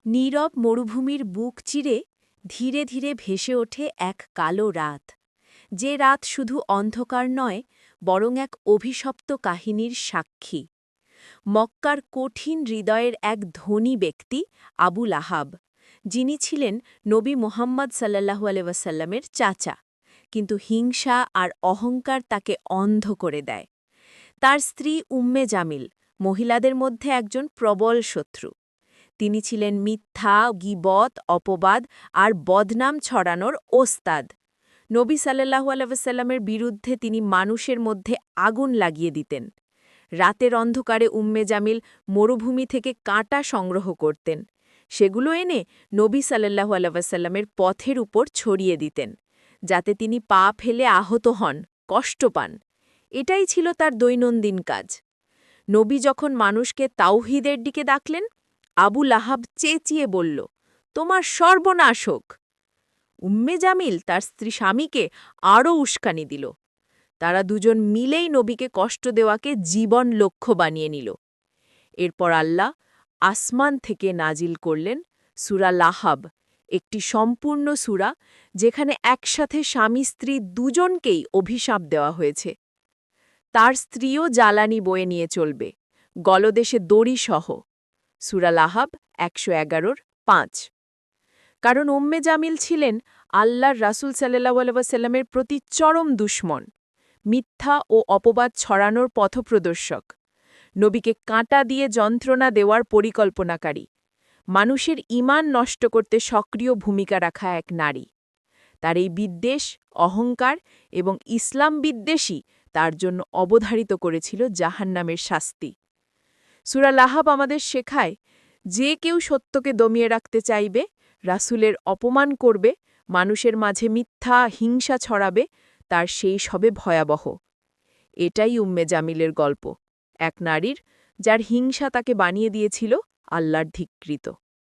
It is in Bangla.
নীরব মরুভূমির বুক চিরে ধীরে ধীরে ভেসে ওঠে এক কালো রাত, যে রাত শুধু অন্ধকার নয় বরং এক অভিশপ্ত কাহিনীর সাক্ষী। মক্কার কঠিন হৃদয়ের এক ধনী ব্যক্তি আবু লাহাব, যিনি ছিলেন নবী মোহাম্মদ সাল্লাল্লাহু আলাইহি ওয়াসাল্লামের চাচা, কিন্তু হিংসা আর অহংকার তাকে অন্ধ করে দেয়। তার স্ত্রী উম্মে জামিল মহিলাদের মধ্যে একজন প্রবল শত্রু। তিনি ছিলেন মিথ্যা, গীবত, অপবাদ আর বদনাম ছড়ানোর ওস্তাদ। নবী সাল্লাল্লাহু আলাইহি ওয়াসাল্লামের বিরুদ্ধে তিনি মানুষের মধ্যে আগুন লাগিয়ে দিতেন। রাতের অন্ধকারে উম্মে জামিল মরুভূমি থেকে কাঁটা সংগ্রহ করতেন। সেগুলো এনে নবী সাল্লাল্লাহু আলাইহি ওয়াসাল্লামের পথের উপর ছড়িয়ে দিতেন, যাতে তিনি পা ফেলে আহত হন, কষ্ট পান। এটাই ছিল তার দৈনন্দিন কাজ। নবী যখন মানুষকে তাওহীদের দিকে ডাকলেন, আবু লাহাব চেঁচিয়ে বলল, তোমার সর্বনাশ হোক। উম্মে জামিল তার স্বামীকে আরও উস্কানি দিল। তারা দুজন মিলেই নবীকে কষ্ট দেওয়াকে জীবন লক্ষ্য বানিয়ে নিল। এরপর আল্লাহ আসমান থেকে নাজিল করলেন সূরা লাহাব, একটি সম্পূর্ণ সূরা যেখানে একসাথে স্বামী স্ত্রী দুজনকেই অভিশাপ দেওয়া হয়েছে। তার স্ত্রীও জ্বালানি বয়ে নিয়ে চলবে, গলদেশে দড়িসহ। সূরা লাহাব ১১১-৫। কারণ উম্মে জামিল ছিলেন আল্লাহর রাসূল সাল্লাল্লাহু আলাইহি ওয়াসাল্লামের প্রতি চরম দুশমন, মিথ্যা ও অপবাদ ছড়ানোর পথপ্রদর্শক, নবীকে কাঁটা দিয়ে যন্ত্রণা দেওয়ার পরিকল্পনাকারী, মানুষের ঈমান নষ্ট করতে সক্রিয় ভূমিকা রাখা এক নারী। তার এই বিদ্বেষ, অহংকার এবং ইসলাম বিদ্বেষই তার জন্য অবধারিত করেছিল জাহান্নামের শাস্তি। সূরা লাহাব আমাদের শেখায়, যে কেউ সত্যকে দমিয়ে রাখতে চাইবে, রাসূলের অপমান করবে, মানুষের মাঝে মিথ্যা, হিংসা ছড়াবে, তার শেষ হবে ভয়াবহ। এটাই উম্মে জামিলের গল্প, এক নারীর যার হিংসা তাকে বানিয়ে দিয়েছিল আল্লাহর ধিক্কৃত।